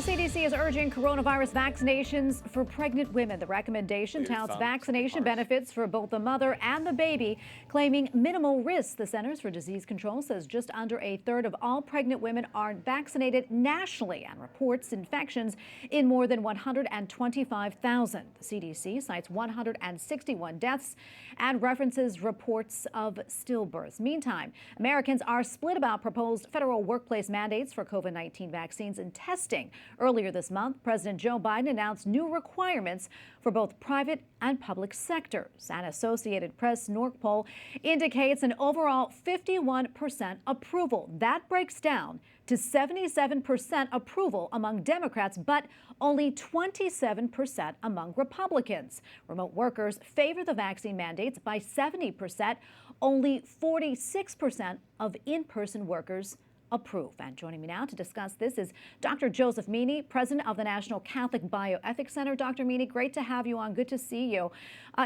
CDC is urging coronavirus vaccinations for pregnant women. The recommendation touts vaccination benefits for both the mother and the baby, claiming minimal risks. The Centers for Disease Control says just under a third of all pregnant women are vaccinated nationally and reports infections in more than 125,000. The CDC cites 161 deaths and references reports of stillbirths. Meantime, Americans are split about proposed federal workplace mandates for COVID-19 vaccines and testing. Earlier this month, President Joe Biden announced new requirements for both private and public sectors. An Associated Press-NORC poll indicates an overall 51% approval. That breaks down to 77% approval among Democrats, but only 27% among Republicans. Remote workers favor the vaccine mandates by 70%. Only 46% of in-person workers approve. And joining me now to discuss this is Dr. Joseph Meaney, president of the National Catholic Bioethics Center. Dr. Meaney, great to have you on. Good to see you.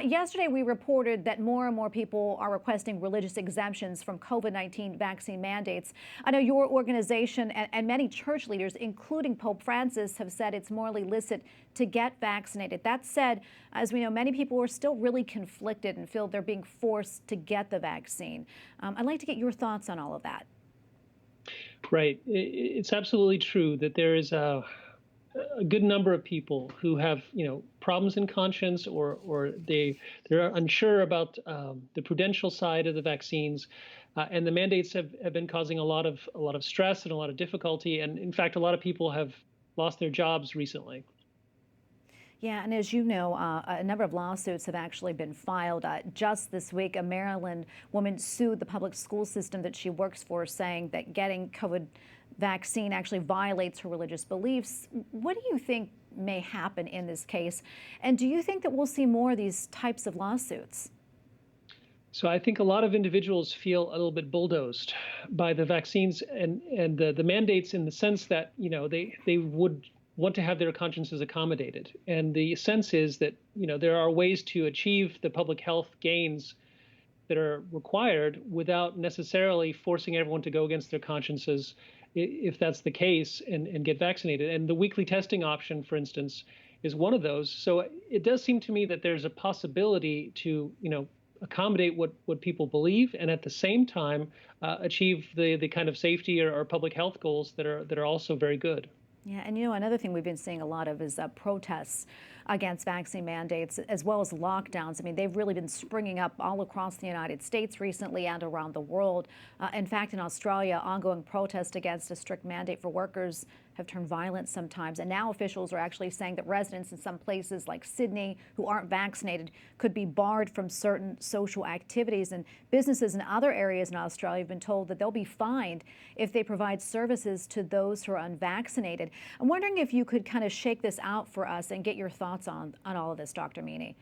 Yesterday, we reported that more and more people are requesting religious exemptions from COVID-19 vaccine mandates. I know your organization and many church leaders, including Pope Francis, have said it's morally licit to get vaccinated. That said, as we know, many people are still really conflicted and feel they're being forced to get the vaccine. I'd like to get your thoughts on all of that. Right. It's absolutely true that there is a good number of people who have, problems in conscience, or they're unsure about the prudential side of the vaccines, and the mandates have been causing a lot of stress and a lot of difficulty, and in fact, a lot of people have lost their jobs recently. Yeah, and as you know, a number of lawsuits have actually been filed. Just this week, a Maryland woman sued the public school system that she works for, saying that getting COVID vaccine actually violates her religious beliefs. What do you think may happen in this case? And do you think that we'll see more of these types of lawsuits? So I think a lot of individuals feel a little bit bulldozed by the vaccines and the mandates, in the sense that, they would want to have their consciences accommodated. And the sense is that, there are ways to achieve the public health gains that are required without necessarily forcing everyone to go against their consciences, if that's the case, and get vaccinated. And the weekly testing option, for instance, is one of those. So it does seem to me that there's a possibility to, accommodate what people believe, and at the same time achieve the kind of safety or public health goals that are also very good. Yeah, and another thing we've been seeing a lot of is protests against vaccine mandates, as well as lockdowns. I mean, they've really been springing up all across the United States recently and around the world. In fact, in Australia, ongoing protests against a strict mandate for workers have turned violent sometimes. And now officials are actually saying that residents in some places like Sydney who aren't vaccinated could be barred from certain social activities. And businesses in other areas in Australia have been told that they'll be fined if they provide services to those who are unvaccinated. I'm wondering if you could kind of shake this out for us and get your thoughts on all of this, Dr. Meaney.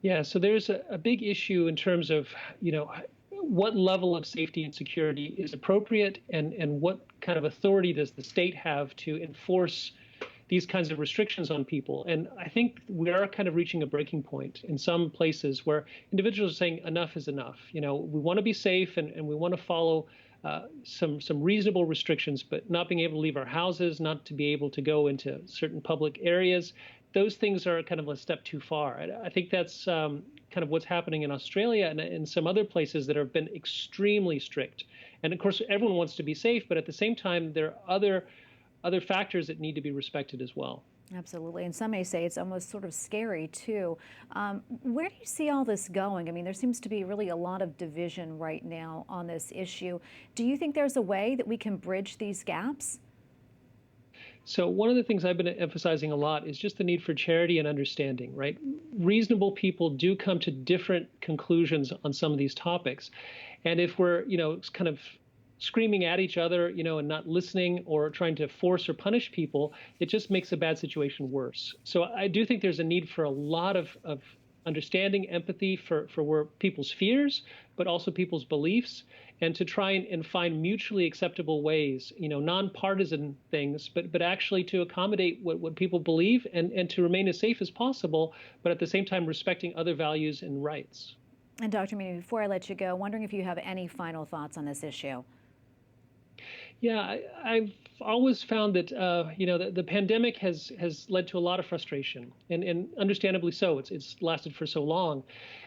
Yeah, so there's a big issue in terms of, what level of safety and security is appropriate, and what kind of authority does the state have to enforce these kinds of restrictions on people. And I think we are kind of reaching a breaking point in some places where individuals are saying enough is enough. We want to be safe, and we want to follow some reasonable restrictions, but not being able to leave our houses, not to be able to go into certain public areas. Those things are kind of a step too far. I think that's kind of what's happening in Australia and in some other places that have been extremely strict. And of course, everyone wants to be safe, but at the same time, there are other factors that need to be respected as well. Absolutely. And some may say it's almost sort of scary, too. Where do you see all this going? I mean, there seems to be really a lot of division right now on this issue. Do you think there's a way that we can bridge these gaps? So one of the things I've been emphasizing a lot is just the need for charity and understanding, right? Reasonable people do come to different conclusions on some of these topics. And if we're, kind of screaming at each other, and not listening or trying to force or punish people, it just makes a bad situation worse. So I do think there's a need for a lot of understanding, empathy for where people's fears, but also people's beliefs, and to try and find mutually acceptable ways, nonpartisan things, but actually to accommodate what people believe, and to remain as safe as possible, but at the same time respecting other values and rights. And Dr. Meaney, before I let you go, wondering if you have any final thoughts on this issue. Yeah, I've always found that the pandemic has led to a lot of frustration, and understandably so. It's lasted for so long,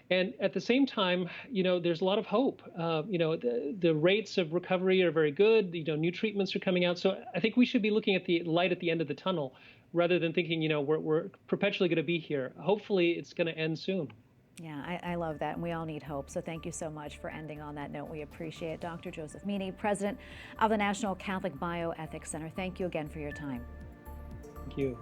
and at the same time, there's a lot of hope. The rates of recovery are very good. New treatments are coming out. So I think we should be looking at the light at the end of the tunnel, rather than thinking we're perpetually going to be here. Hopefully, it's going to end soon. Yeah, I love that, and we all need hope. So thank you so much for ending on that note. We appreciate it. Dr. Joseph Meaney, president of the National Catholic Bioethics Center. Thank you again for your time. Thank you.